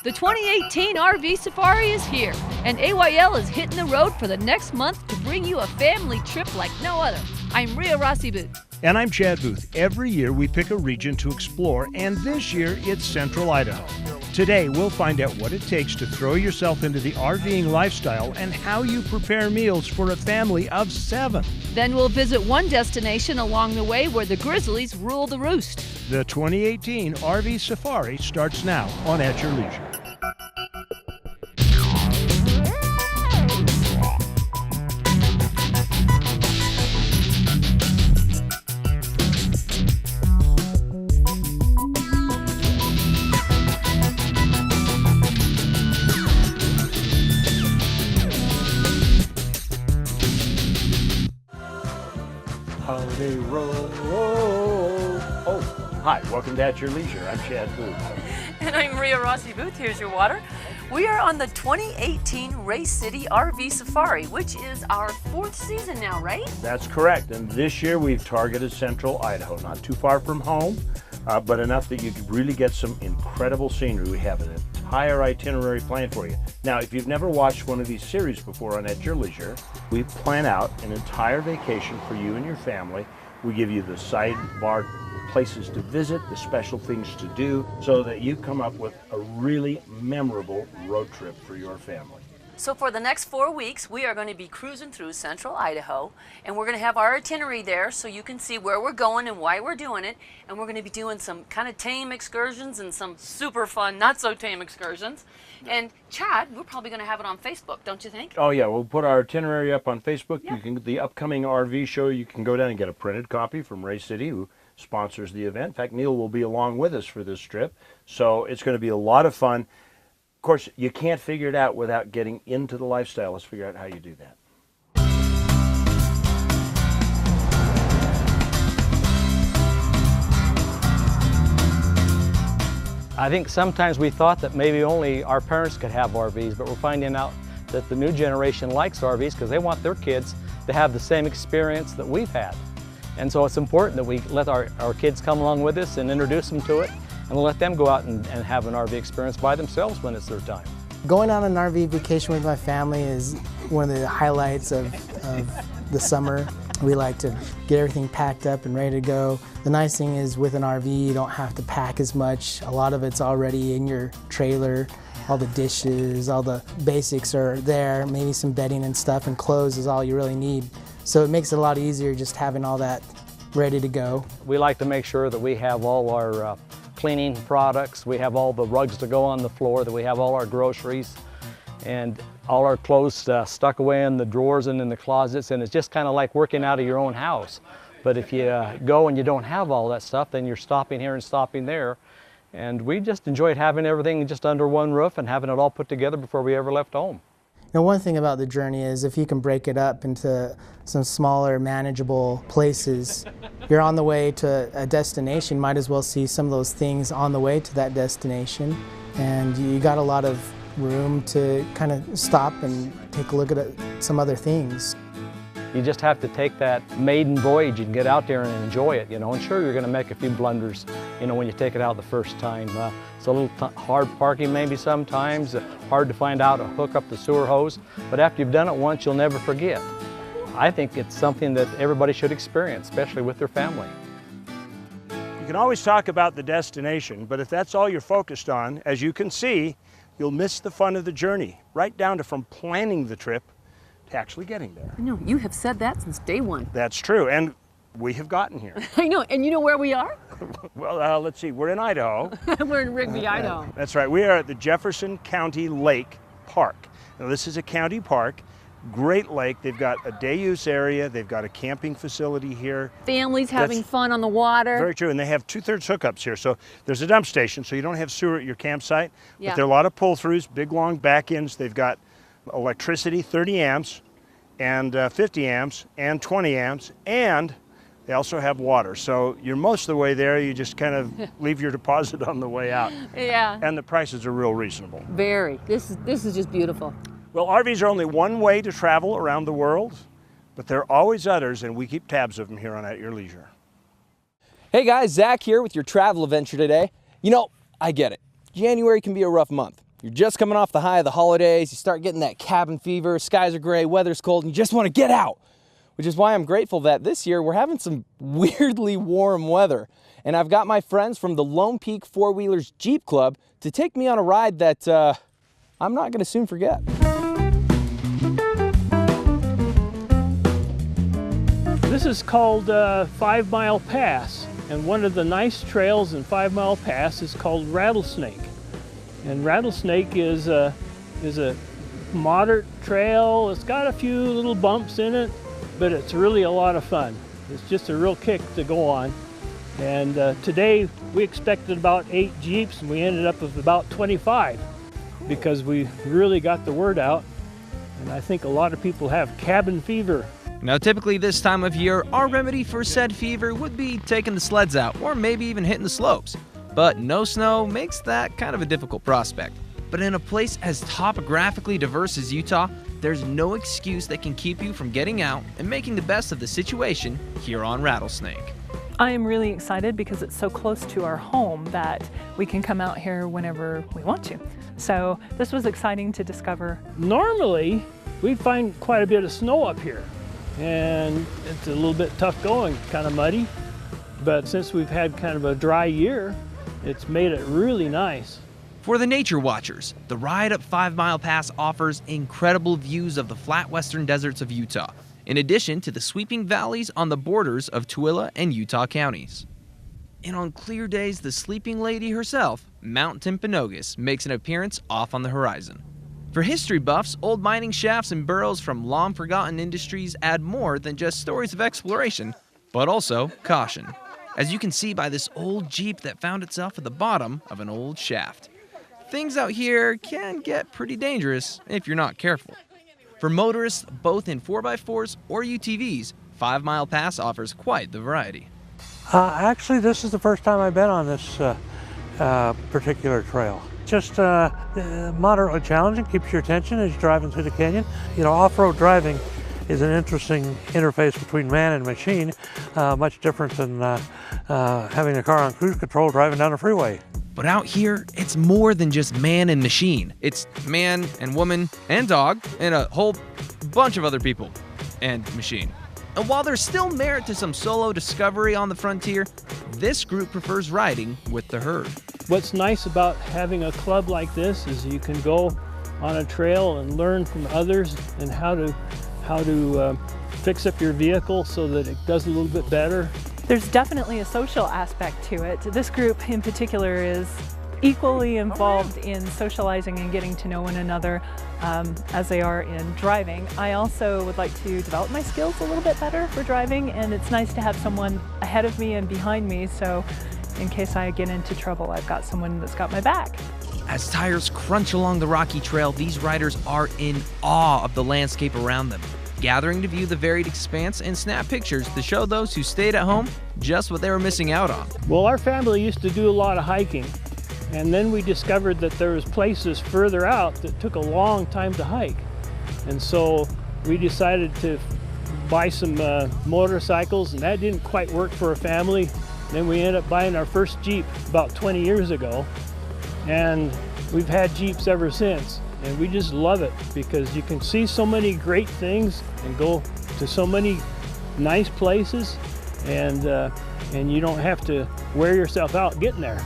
The 2018 RV Safari is here, and AYL is hitting the road for the next month to bring you a family trip like no other. I'm Ray Booth. And I'm Chad Booth. Every year we pick a region to explore, and this year it's Central Idaho. Today we'll find out what it takes to throw yourself into the RVing lifestyle and how you prepare meals for a family of 7. Then we'll visit one destination along the way where the grizzlies rule the roost. The 2018 RV Safari starts now on At Your Leisure. Holiday roll. Oh, hi, welcome to At Your Leisure. I'm Chad Booth. And I'm Maria Rossi Booth. Here's your water. We are on the 2018 Ray Citte RV Safari, which is our 4th season now, right? That's correct. And this year we've targeted Central Idaho, not too far from home, but enough that you could really get some incredible scenery. We have an entire itinerary planned for you. Now, if you've never watched one of these series before on At Your Leisure, we plan out an entire vacation for you and your family. We give you the sidebar places to visit, the special things to do, so that you come up with a really memorable road trip for your family. So for the next 4 weeks, we are going to be cruising through Central Idaho, and we're going to have our itinerary there so you can see where we're going and why we're doing it. And we're going to be doing some kind of tame excursions and some super fun, not so tame excursions. And Chad, we're probably going to have it on Facebook, don't you think? Oh yeah, we'll put our itinerary up on Facebook. Yeah. You can, the upcoming RV show, you can go down and get a printed copy from Ray Citte, who sponsors the event. In fact, Neil will be along with us for this trip, so it's going to be a lot of fun. Of course, you can't figure it out without getting into the lifestyle. Let's figure out how you do that. I think sometimes we thought that maybe only our parents could have RVs, but we're finding out that the new generation likes RVs because they want their kids to have the same experience that we've had. And so it's important that we let our kids come along with us and introduce them to it, and let them go out and have an RV experience by themselves when it's their time. Going on an RV vacation with my family is one of the highlights of the summer. We like to get everything packed up and ready to go. The nice thing is with an RV, you don't have to pack as much. A lot of it's already in your trailer. All the dishes, all the basics are there, maybe some bedding and stuff, and clothes is all you really need. So it makes it a lot easier just having all that ready to go. We like to make sure that we have all our cleaning products, we have all the rugs to go on the floor, that we have all our groceries and all our clothes stuck away in the drawers and in the closets, and it's just kind of like working out of your own house. But if you go and you don't have all that stuff, then you're stopping here and stopping there. And we just enjoyed having everything just under one roof and having it all put together before we ever left home. Now, one thing about the journey is if you can break it up into some smaller, manageable places, you're on the way to a destination, might as well see some of those things on the way to that destination. And you got a lot of room to kind of stop and take a look at some other things. You just have to take that maiden voyage and get out there and enjoy it, you know. And sure, you're going to make a few blunders, you know, when you take it out the first time. It's a little hard parking maybe sometimes, hard to find out to hook up the sewer hose. But after you've done it once, you'll never forget. I think it's something that everybody should experience, especially with their family. You can always talk about the destination, but if that's all you're focused on, as you can see, you'll miss the fun of the journey, right down to from planning the trip to actually getting there. I know, you have said that since day one. That's true, and we have gotten here. I know, and you know where we are? Well, let's see, we're in Idaho. We're in Rigby, Idaho. That's right, we are at the Jefferson County Lake Park. Now, this is a county park, great lake. They've got a day use area, they've got a camping facility here. Families having fun on the water. Very true, and they have 2/3 hookups here. So there's a dump station, so you don't have sewer at your campsite, Yeah. but there are a lot of pull-throughs, big long back ends. They've got electricity, 30 amps, and 50 amps, and 20 amps, and they also have water. So you're most of the way there, you just kind of leave your deposit on the way out. Yeah. And the prices are real reasonable. Very. This is just beautiful. Well, RVs are only one way to travel around the world, but there are always others, and we keep tabs of them here on At Your Leisure. Hey guys, Zack here with your travel adventure today. You know, I get it. January can be a rough month. You're just coming off the high of the holidays, you start getting that cabin fever, skies are gray, weather's cold, and you just want to get out. Which is why I'm grateful that this year we're having some weirdly warm weather. And I've got my friends from the Lone Peak Four-Wheelers Jeep Club to take me on a ride that I'm not going to soon forget. This is called 5 Mile Pass, and one of the nice trails in 5 Mile Pass is called Rattlesnake. And Rattlesnake is a moderate trail. It's got a few little bumps in it, but it's really a lot of fun. It's just a real kick to go on. And today we expected about 8 Jeeps, and we ended up with about 25 because we really got the word out. And I think a lot of people have cabin fever. Now, typically this time of year, our remedy for said fever would be taking the sleds out or maybe even hitting the slopes. But no snow makes that kind of a difficult prospect. But in a place as topographically diverse as Utah, there's no excuse that can keep you from getting out and making the best of the situation here on Rattlesnake. I am really excited because it's so close to our home that we can come out here whenever we want to. So this was exciting to discover. Normally, we find quite a bit of snow up here, and it's a little bit tough going, kind of muddy. But since we've had kind of a dry year, it's made it really nice. For the nature watchers, the ride up 5 Mile Pass offers incredible views of the flat western deserts of Utah, in addition to the sweeping valleys on the borders of Tooele and Utah counties. And on clear days, the sleeping lady herself, Mount Timpanogos, makes an appearance off on the horizon. For history buffs, old mining shafts and burrows from long-forgotten industries add more than just stories of exploration, but also caution, as you can see by this old Jeep that found itself at the bottom of an old shaft. Things out here can get pretty dangerous if you're not careful. For motorists, both in 4x4s or UTVs, 5 Mile Pass offers quite the variety. Actually, this is the first time I've been on this particular trail. Just moderately challenging, keeps your attention as you're driving through the canyon. You know, off-road driving is an interesting interface between man and machine, much different than having a car on cruise control driving down a freeway. But out here, it's more than just man and machine. It's man and woman and dog and a whole bunch of other people and machine. And while there's still merit to some solo discovery on the frontier, this group prefers riding with the herd. What's nice about having a club like this is you can go on a trail and learn from others and how to fix up your vehicle so that it does a little bit better. There's definitely a social aspect to it. This group in particular is equally involved in socializing and getting to know one another as they are in driving. I also would like to develop my skills a little bit better for driving, and it's nice to have someone ahead of me and behind me, so in case I get into trouble, I've got someone that's got my back. As tires crunch along the rocky trail, these riders are in awe of the landscape around them, gathering to view the varied expanse and snap pictures to show those who stayed at home just what they were missing out on. Well, our family used to do a lot of hiking, and then we discovered that there was places further out that took a long time to hike. And so we decided to buy some motorcycles, and that didn't quite work for a family. Then we ended up buying our first Jeep about 20 years ago, and we've had Jeeps ever since. And we just love it because you can see so many great things and go to so many nice places, and you don't have to wear yourself out getting there.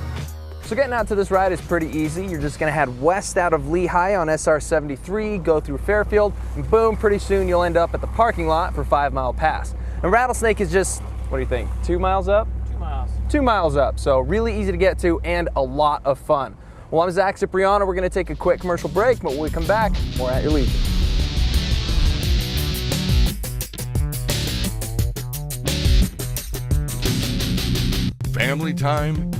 So getting out to this ride is pretty easy. You're just gonna head west out of Lehigh on SR 73, go through Fairfield, and boom, pretty soon you'll end up at the parking lot for 5 Mile Pass. And Rattlesnake is just, what do you think, 2 miles up? 2 miles. 2 miles up, so really easy to get to and a lot of fun. Well, I'm Zack Cipriano. We're gonna take a quick commercial break, but when we come back, more at your leisure. Family time,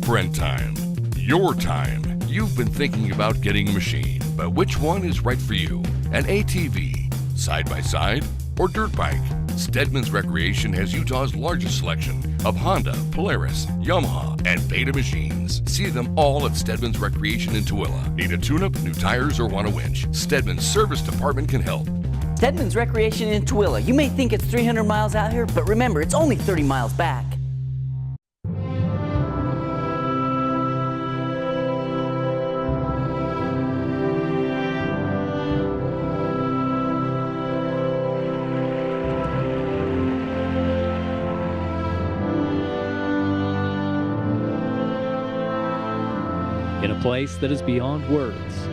friend time, your time. You've been thinking about getting a machine, but which one is right for you? An ATV, side-by-side, or dirt bike? Steadman's Recreation has Utah's largest selection of Honda, Polaris, Yamaha, and Beta machines. See them all at Steadman's Recreation in Tooele. Need a tune-up, new tires, or want a winch? Steadman's Service Department can help. Steadman's Recreation in Tooele. You may think it's 300 miles out here, but remember, it's only 30 miles back. place that is beyond words.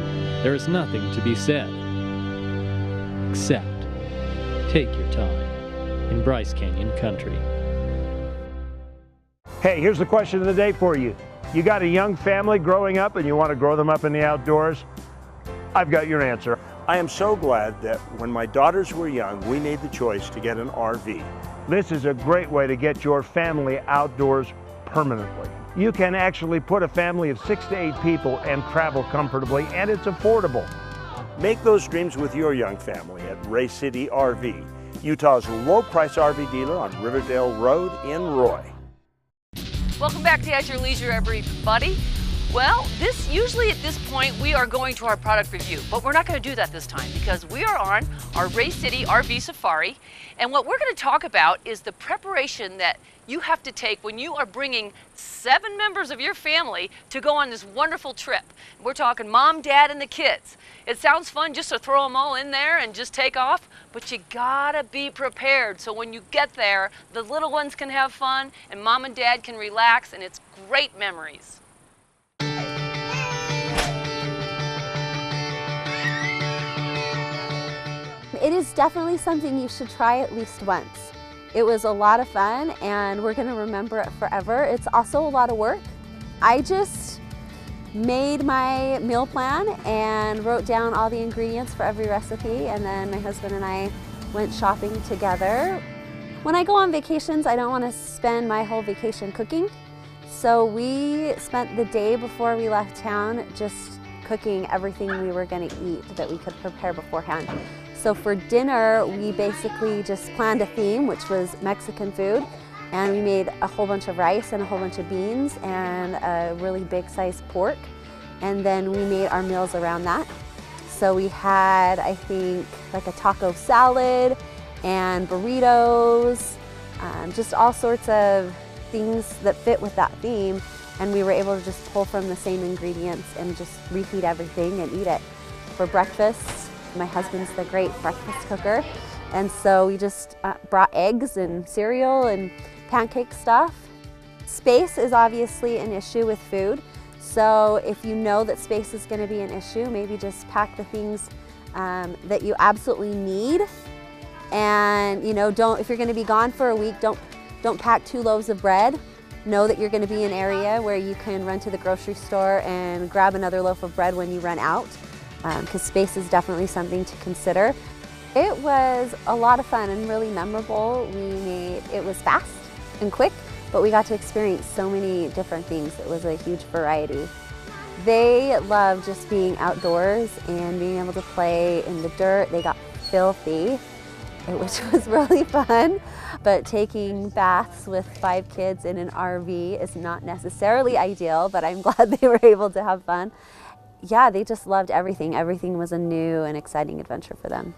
There is nothing to be said, except take your time in Bryce Canyon country. Hey, here's the question of the day for you. You got a young family growing up and you want to grow them up in the outdoors? I've got your answer. I am so glad that when my daughters were young, we made the choice to get an RV. This is a great way to get your family outdoors permanently. You can actually put a family of 6 to 8 people and travel comfortably, and it's affordable. Make those dreams with your young family at Ray Citte RV, Utah's low-price RV dealer on Riverdale Road in Roy. Welcome back to At Your Leisure, everybody. Well, usually at this point we are going to our product review, but we're not going to do that this time because we are on our Ray Citte RV Safari, and what we're going to talk about is the preparation that you have to take when you are bringing 7 members of your family to go on this wonderful trip. We're talking mom, dad, and the kids. It sounds fun just to throw them all in there and just take off, but you gotta be prepared so when you get there, the little ones can have fun and mom and dad can relax, and it's great memories. It is definitely something you should try at least once. It was a lot of fun and we're going to remember it forever. It's also a lot of work. I just made my meal plan and wrote down all the ingredients for every recipe, and then my husband and I went shopping together. When I go on vacations, I don't want to spend my whole vacation cooking. So we spent the day before we left town just cooking everything we were going to eat that we could prepare beforehand. So for dinner, we basically just planned a theme, which was Mexican food, and we made a whole bunch of rice and a whole bunch of beans and a really big sized pork, and then we made our meals around that. So we had, I think, like a taco salad and burritos, just all sorts of things that fit with that theme, and we were able to just pull from the same ingredients and just reheat everything and eat it. For breakfast, my husband's the great breakfast cooker, and so we just brought eggs and cereal and pancake stuff. Space is obviously an issue with food, so if you know that space is going to be an issue, maybe just pack the things that you absolutely need, and if you're going to be gone for a week, don't pack 2 loaves of bread. Know that you're going to be in an area where you can run to the grocery store and grab another loaf of bread when you run out, because space is definitely something to consider. It was a lot of fun and really memorable. It was fast and quick, but we got to experience so many different things. It was a huge variety. They love just being outdoors and being able to play in the dirt. They got filthy, which was really fun, but taking baths with 5 kids in an RV is not necessarily ideal, but I'm glad they were able to have fun. Yeah, they just loved everything. Everything was a new and exciting adventure for them.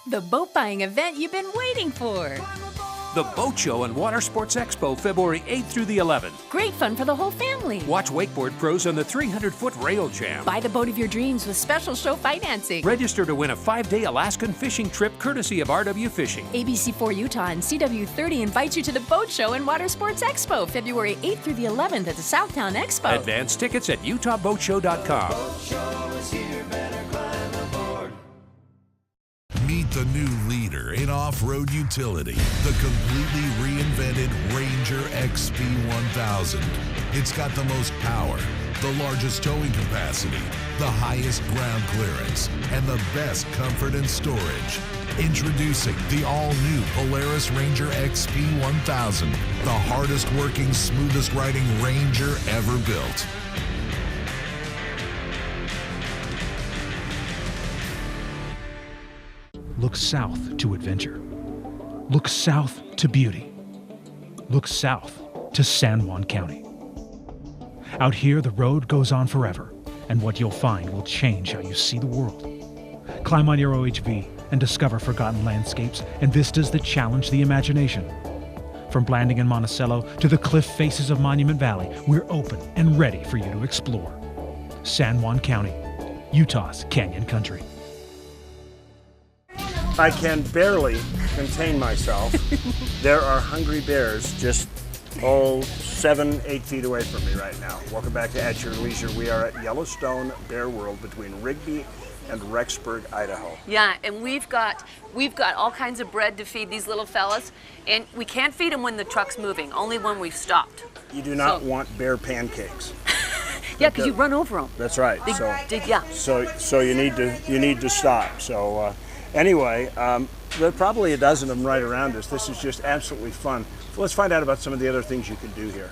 The boat buying event you've been waiting for. The Boat Show and Water Sports Expo, February 8th through the 11th. Great fun for the whole family. Watch wakeboard pros on the 300-foot rail jam. Buy the boat of your dreams with special show financing. Register to win a 5-day Alaskan fishing trip courtesy of RW Fishing. ABC4 Utah and CW30 invites you to the Boat Show and Water Sports Expo, February 8th through the 11th at the Southtown Expo. Advance tickets at utahboatshow.com. Boat Show is here, better climb aboard. Meet the new leader in off-road utility, the completely reinvented Ranger XP 1000. It's got the most power, the largest towing capacity, the highest ground clearance, and the best comfort and storage. Introducing the all-new Polaris Ranger XP 1000, the hardest working, smoothest riding Ranger ever built. Look south to adventure. Look south to beauty. Look south to San Juan County. Out here, the road goes on forever, and what you'll find will change how you see the world. Climb on your OHV and discover forgotten landscapes and vistas that challenge the imagination. From Blanding and Monticello to the cliff faces of Monument Valley, we're open and ready for you to explore. San Juan County, Utah's canyon country. I can barely contain myself. There are hungry bears just 7-8 feet away from me right now. Welcome back to At Your Leisure. We are at Yellowstone Bear World between Rigby and Rexburg, Idaho. Yeah, and we've got all kinds of bread to feed these little fellas, and we can't feed them when the truck's moving, only when we've stopped. You do not want bear pancakes. Yeah, because you run over them. That's right. Yeah. So you need to stop. So anyway, there are probably a dozen of them right around us. This is just absolutely fun. So let's find out about some of the other things you can do here.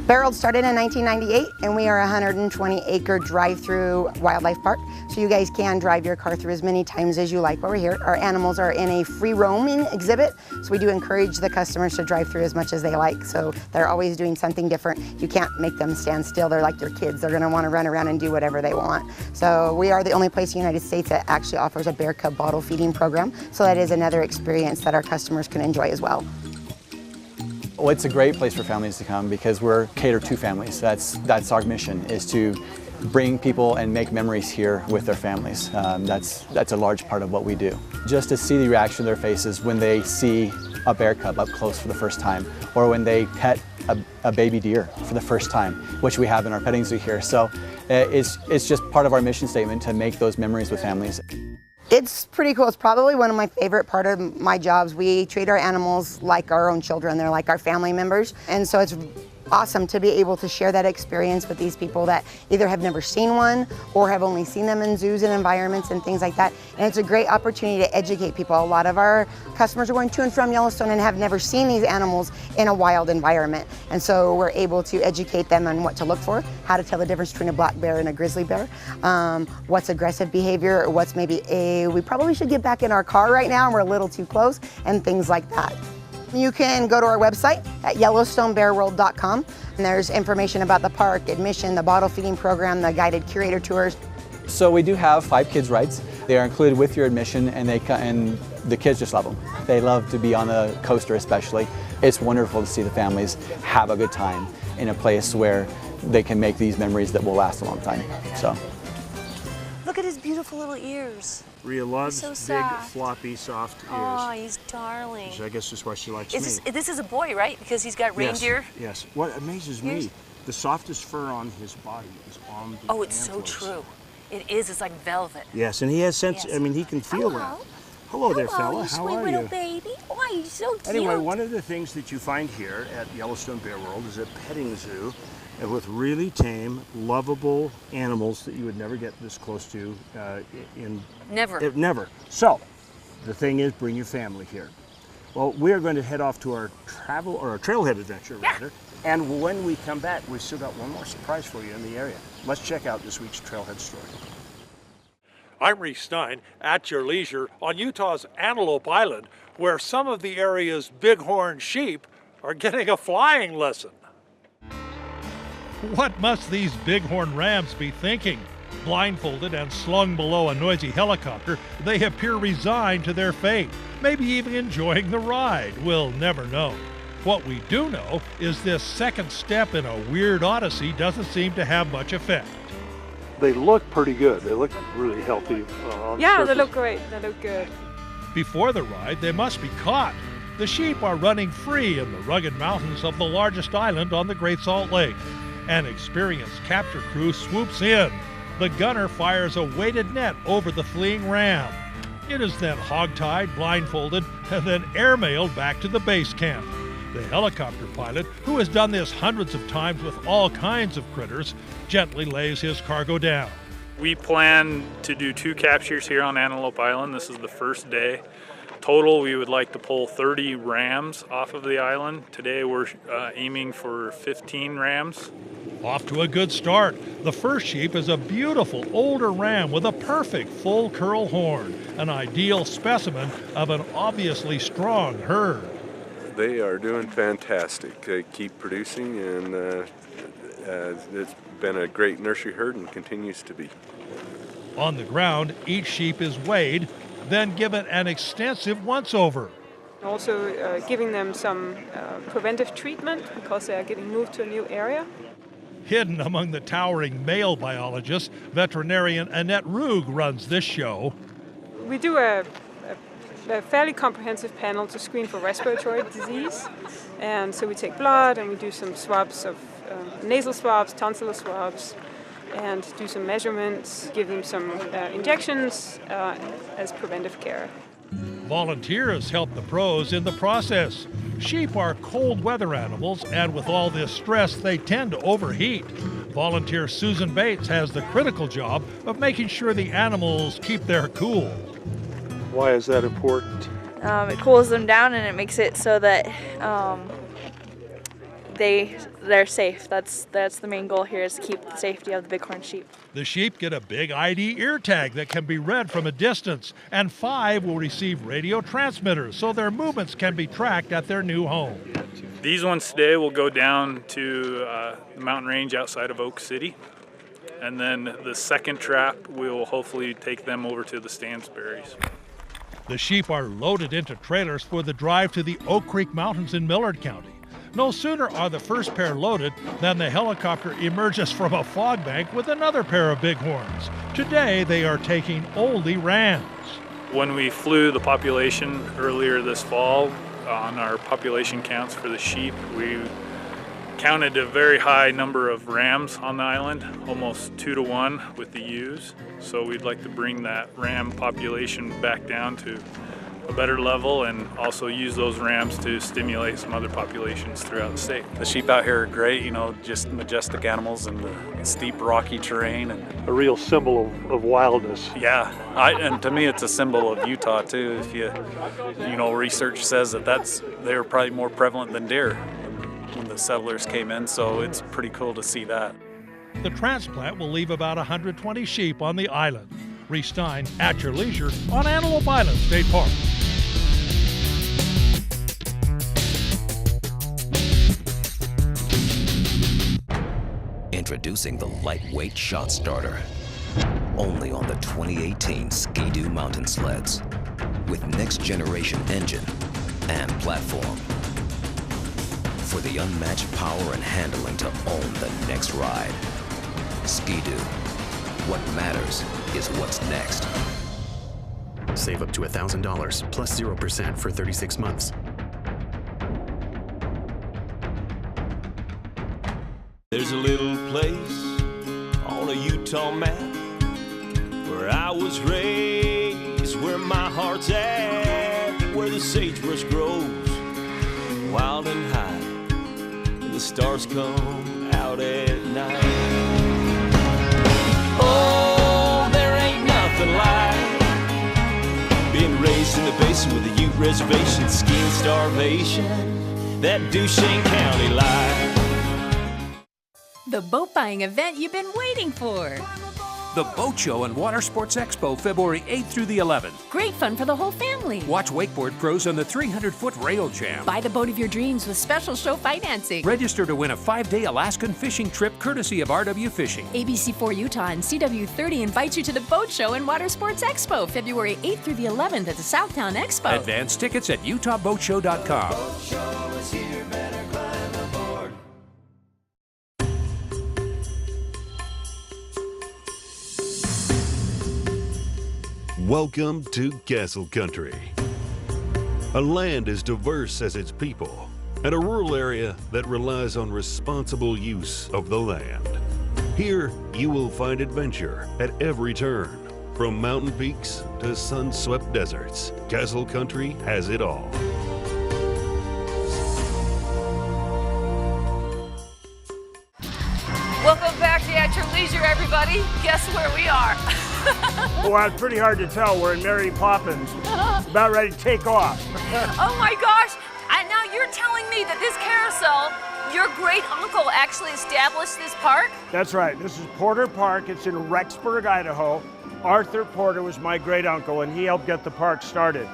Bear World started in 1998, and we are a 120-acre drive-through wildlife park. So you guys can drive your car through as many times as you like while we're here. Our animals are in a free roaming exhibit, so we do encourage the customers to drive through as much as they like. So they're always doing something different. You can't make them stand still. They're like your kids. They're gonna wanna run around and do whatever they want. So we are the only place in the United States that actually offers a bear cub bottle feeding program. So that is another experience that our customers can enjoy as well. Well, it's a great place for families to come because we're catered to families. That's our mission, is to bring people and make memories here with their families. That's a large part of what we do. Just to see the reaction of their faces when they see a bear cub up close for the first time, or when they pet a baby deer for the first time, which we have in our petting zoo here. So it's just part of our mission statement to make those memories with families. It's pretty cool. It's probably one of my favorite part of my jobs. We treat our animals like our own children. They're like our family members. And so it's awesome to be able to share that experience with these people that either have never seen one or have only seen them in zoos and environments and things like that. And it's a great opportunity to educate people. A lot of our customers are going to and from Yellowstone and have never seen these animals in a wild environment. And so we're able to educate them on what to look for, how to tell the difference between a black bear and a grizzly bear, what's aggressive behavior, or what's maybe we probably should get back in our car right now and we're a little too close, and things like that. You can go to our website at YellowstoneBearWorld.com, and there's information about the park, admission, the bottle feeding program, the guided curator tours. So we do have 5 kids rides. They are included with your admission, and the kids just love them. They love to be on the coaster especially. It's wonderful to see the families have a good time in a place where they can make these memories that will last a long time. So. Look at his beautiful little ears. Rhea loves so big, soft. floppy, soft ears. Oh, he's darling. So I guess that's why she likes me. This is a boy, right? Because he's got reindeer. Yes. What amazes me, the softest fur on his body is on the Oh, it's antlers. so true. It is. It's like velvet. Yes, and he has sense. Yes. I mean, he can feel that. Hello there, fella. How are little you? Baby. Oh, he's so cute. Anyway, one of the things that you find here at Yellowstone Bear World is a petting zoo with really tame, lovable animals that you would never get this close to never. So, the thing is, bring your family here. Well, we are going to head off to our trailhead adventure, rather. And when we come back, we've still got one more surprise for you in the area. Let's check out this week's trailhead story. I'm Reece Stein, at your leisure, on Utah's Antelope Island, where some of the area's bighorn sheep are getting a flying lesson. What must these bighorn rams be thinking? Blindfolded and slung below a noisy helicopter, they appear resigned to their fate, maybe even enjoying the ride. We'll never know. What we do know is this second step in a weird odyssey doesn't seem to have much effect. They look pretty good. They look really healthy. Yeah, they look great. They look good. Before the ride, they must be caught. The sheep are running free in the rugged mountains of the largest island on the Great Salt Lake. An experienced capture crew swoops in. The gunner fires a weighted net over the fleeing ram. It is then hogtied, blindfolded, and then airmailed back to the base camp. The helicopter pilot, who has done this hundreds of times with all kinds of critters, gently lays his cargo down. We plan to do 2 captures here on Antelope Island. This is the first day. Total, we would like to pull 30 rams off of the island. Today we're aiming for 15 rams. Off to a good start. The first sheep is a beautiful older ram with a perfect full curl horn, an ideal specimen of an obviously strong herd. They are doing fantastic. They keep producing, and it's been a great nursery herd and continues to be. On the ground, each sheep is weighed, then given an extensive once-over. Also giving them some preventive treatment because they are getting moved to a new area. Hidden among the towering male biologists, veterinarian Annette Rug runs this show. We do a fairly comprehensive panel to screen for respiratory disease. And so we take blood and we do some swabs of nasal swabs, tonsillar swabs, and do some measurements, give them some injections as preventive care. Volunteers help the pros in the process. Sheep are cold weather animals, and with all this stress, they tend to overheat. Volunteer Susan Bates has the critical job of making sure the animals keep their cool. Why is that important? It cools them down and it makes it so that they're safe. That's the main goal here, is to keep the safety of the bighorn sheep. The sheep get a big ID ear tag that can be read from a distance, and 5 will receive radio transmitters so their movements can be tracked at their new home. These ones today will go down to the mountain range outside of Oak City, and then the second trap will hopefully take them over to the Stansberries. The sheep are loaded into trailers for the drive to the Oak Creek Mountains in Millard County. No sooner are the first pair loaded than the helicopter emerges from a fog bank with another pair of bighorns. Today they are taking oldie rams. When we flew the population earlier this fall on our population counts for the sheep, we counted a very high number of rams on the island, almost 2 to 1 with the ewes. So we'd like to bring that ram population back down to a better level and also use those rams to stimulate some other populations throughout the state. The sheep out here are great, you know, just majestic animals in the steep rocky terrain. And a real symbol of wildness. Yeah, and to me it's a symbol of Utah too. If you know, research says that they were probably more prevalent than deer when the settlers came in, so it's pretty cool to see that. The transplant will leave about 120 sheep on the island. Reece Stein, at your leisure on Antelope Island State Park. Introducing the lightweight shot starter. Only on the 2018 Ski-Doo mountain sleds. With next generation engine and platform. For the unmatched power and handling to own the next ride. Ski-Doo. What matters is what's next. Save up to $1,000 plus 0% for 36 months. There's a little place on a Utah map where I was raised, where my heart's at, where the sagebrush grows wild and high, and the stars come out at night. Oh, there ain't nothing like being raised in the basin with a Ute reservation, skiing starvation, that Duchesne County life. The boat buying event you've been waiting for. The Boat Show and Water Sports Expo, February 8th through the 11th. Great fun for the whole family. Watch wakeboard pros on the 300-foot rail jam. Buy the boat of your dreams with special show financing. Register to win a 5-day Alaskan fishing trip courtesy of RW Fishing. ABC4 Utah and CW30 invite you to the Boat Show and Water Sports Expo, February 8th through the 11th at the Southtown Expo. Advance tickets at utahboatshow.com. Boat show is here, better climb aboard. Welcome to Castle Country, a land as diverse as its people, and a rural area that relies on responsible use of the land. Here, you will find adventure at every turn. From mountain peaks to sun-swept deserts, Castle Country has it all. Welcome back to At Your Leisure, everybody. Guess where we are? Well, it's pretty hard to tell. We're in Mary Poppins, about ready to take off. Oh my gosh! Now you're telling me that this carousel Your great uncle actually established this park? That's right. This is Porter Park. It's in Rexburg, Idaho. Arthur Porter was my great uncle, and he helped get the park started.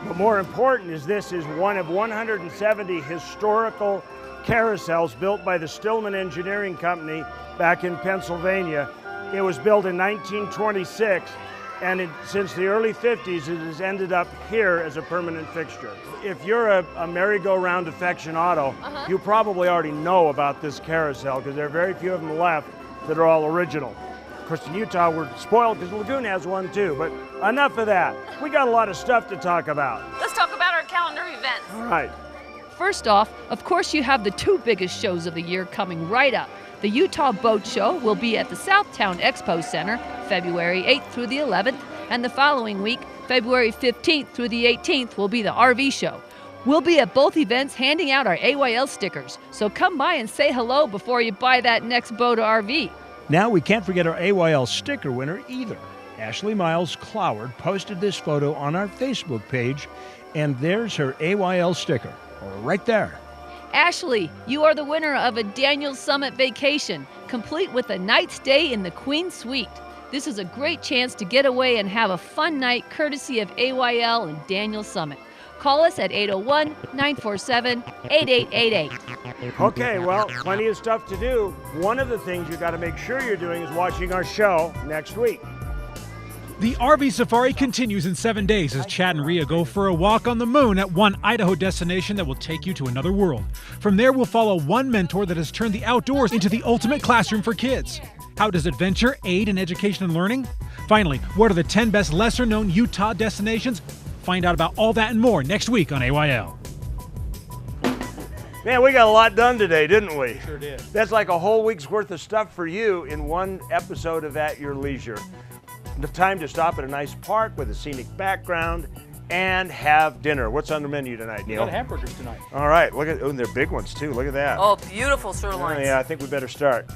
But more important is this is one of 170 historical carousels built by the Stillman Engineering Company back in Pennsylvania. It was built in 1926, and since the early 50s, it has ended up here as a permanent fixture. If you're a merry-go-round aficionado, you probably already know about this carousel because there are very few of them left that are all original. Of course, in Utah, we're spoiled because Lagoon has one too, but enough of that. We got a lot of stuff to talk about. Let's talk about our calendar events. All right. First off, of course, you have the two biggest shows of the year coming right up. The Utah Boat Show will be at the Southtown Expo Center, February 8th through the 11th, and the following week, February 15th through the 18th, will be the RV Show. We'll be at both events handing out our AYL stickers, so come by and say hello before you buy that next boat or RV. Now we can't forget our AYL sticker winner either. Ashley Miles Cloward posted this photo on our Facebook page, and there's her AYL sticker, right there. Ashley, you are the winner of a Daniel Summit vacation, complete with a night stay in the Queen Suite. This is a great chance to get away and have a fun night courtesy of AYL and Daniel Summit. Call us at 801-947-8888. Okay, well, plenty of stuff to do. One of the things you got to make sure you're doing is watching our show next week. The RV safari continues in 7 days as Chad and Rhea go for a walk on the moon at one Idaho destination that will take you to another world. From there, we'll follow one mentor that has turned the outdoors into the ultimate classroom for kids. How does adventure aid in education and learning? Finally, what are the 10 best lesser-known Utah destinations? Find out about all that and more next week on AYL. Man, we got a lot done today, didn't we? Sure did. That's like a whole week's worth of stuff for you in one episode of At Your Leisure. The time to stop at a nice park with a scenic background and have dinner. What's on the menu tonight, Neil? We got hamburgers tonight. All right, look at, oh, and they're big ones too. Look at that. Oh, beautiful sirloins. Yeah, I think we better start.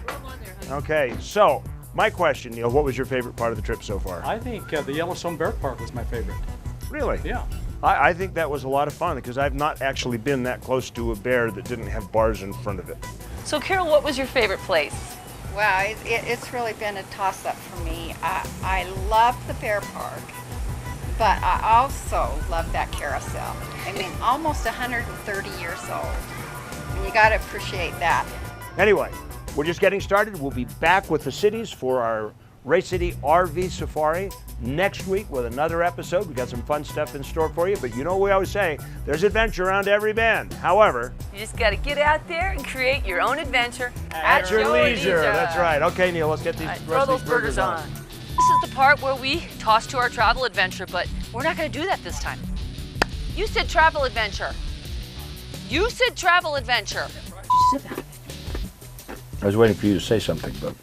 Okay, so my question, Neil, what was your favorite part of the trip so far? I think the Yellowstone Bear Park was my favorite. Really? Yeah. I think that was a lot of fun because I've not actually been that close to a bear that didn't have bars in front of it. So, Carol, what was your favorite place? Well, it's really been a toss-up for me. I love the bear park, but I also love that carousel. I mean, almost 130 years old, and you got to appreciate that. Anyway, we're just getting started. We'll be back with the cities for our Ray Citte RV Safari next week with another episode. We got some fun stuff in store for you, but you know what we always say, there's adventure around every bend. However, you just got to get out there and create your own adventure at your leisure. That's right. Okay, Neil, let's get these, throw those burgers on. This is the part where we toss to our travel adventure, but we're not going to do that this time. You said travel adventure. You said travel adventure. I was waiting for you to say something, but